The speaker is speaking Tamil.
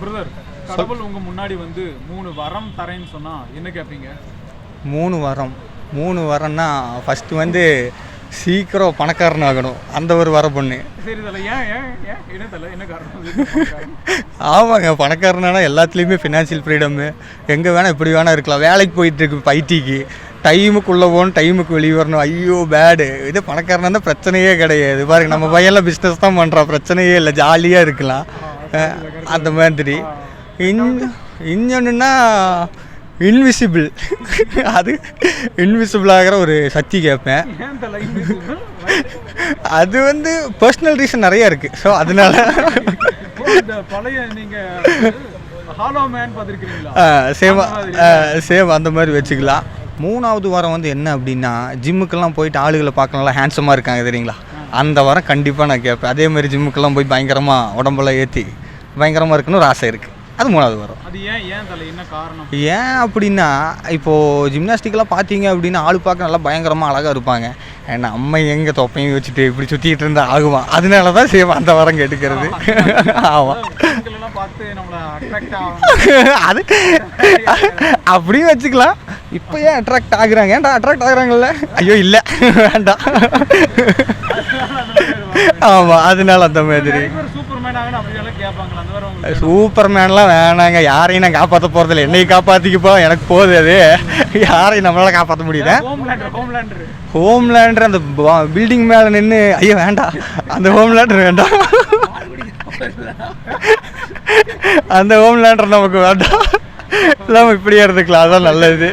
பிரதர், கடவுள் உங்க முன்னாடி வந்து 3 வரம் தரேன்னு சொன்னா என்ன கேட்பீங்க? 3 வரம்னா ஃபஸ்ட்டு வந்து சீக்கிரம் பணக்காரன் ஆகணும், அந்த ஒரு வர பொண்ணு. சரி தல, ஏன் ஏன் ஏன் என்ன தல, என்ன காரணம்? ஆமாங்க, பணக்காரனானா எல்லாத்துலேயுமே ஃபினான்ஷியல் ஃப்ரீடம்மு, எங்கே வேணால் எப்படி வேணால் இருக்கலாம். வேலைக்கு போயிட்டுருக்கு ஐடிக்கு, டைமுக்குள்ளே போகணும், டைமுக்கு வெளியே வரணும். ஐயோ பேடு. இது பணக்காரனா இருந்தால் பிரச்சனையே கிடையாது. பாருங்க, நம்ம பையன்லாம் பிஸ்னஸ் தான் பண்ணுறான், பிரச்சனையே இல்லை, ஜாலியாக இருக்கலாம். அந்த மாதிரி. இன்னொன்றுன்னா இன்விசிபிள். அது இன்விசிபிள் ஆகிற ஒரு சக்தி கேட்பேன். ஏன் தல invisible? அது வந்து பர்சனல் ரீசன் நிறைய இருக்குது. ஸோ அதனால இப்போ இந்த பழைய நீங்க ஹாலோ மேன் பார்த்துருக்கீங்களா? சேம் அந்த மாதிரி வச்சுக்கலாம். 3வது வாரம் வந்து என்ன அப்படின்னா, ஜிம்முக்கெல்லாம் போயிட்டு ஆளுகளை பார்க்கலாம், ஹேண்ட்ஸமாக இருக்காங்க தெரியுங்களா, அந்த வாரம் கண்டிப்பாக நான் கேட்பேன். அதே மாதிரி ஜிம்முக்கெல்லாம் போய் பயங்கரமாக உடம்பெல்லாம் ஏற்றி பயங்கரமாக இருக்குன்னு ஒரு ஆசை இருக்குது. அது 3வது வாரம். அது ஏன் தல, என்ன காரணம்? ஏன் அப்படின்னா, இப்போது ஜிம்னாஸ்டிக்கெல்லாம் பார்த்தீங்க அப்படின்னா ஆள் பார்க்க நல்லா பயங்கரமாக அழகாக இருப்பாங்க. ஏன்னா அம்மை எங்கே தொப்பையும் வச்சுட்டு இப்படி சுற்றிட்டு இருந்தால் ஆகுமா, அதனால தான் சேம் அந்த வாரம் கேட்டுக்கிறது. ஆமாம், பார்த்து நம்மள அட்ராக்ட் ஆகும், அது அப்படியும் வச்சுக்கலாம். இப்போ ஏன் அட்ராக்ட் ஆகுறாங்க? ஏன்டா அட்ராக்ட் ஆகுறாங்கல்ல? ஐயோ இல்லை, வேண்டாம். ஆமாம், அதனால அந்த மாதிரி. சூப்பர்மேன்லாம் வேணாங்க, யாரையும் நான் காப்பாற்ற போகிறதில்ல. என்னையும் காப்பாற்றிக்கப்போ எனக்கு போகுது, அது யாரையும் நம்மளால காப்பாற்ற முடியுது. ஹோம்லேண்டர் அந்த பில்டிங் மேலே நின்று, ஐயோ வேண்டாம், அந்த ஹோம்லேண்டர் வேண்டாம், அந்த ஹோம்லேண்டர் நமக்கு வேண்டாம். இல்லாமல் இப்படியே இருந்துக்கலாம், அதான் நல்லது.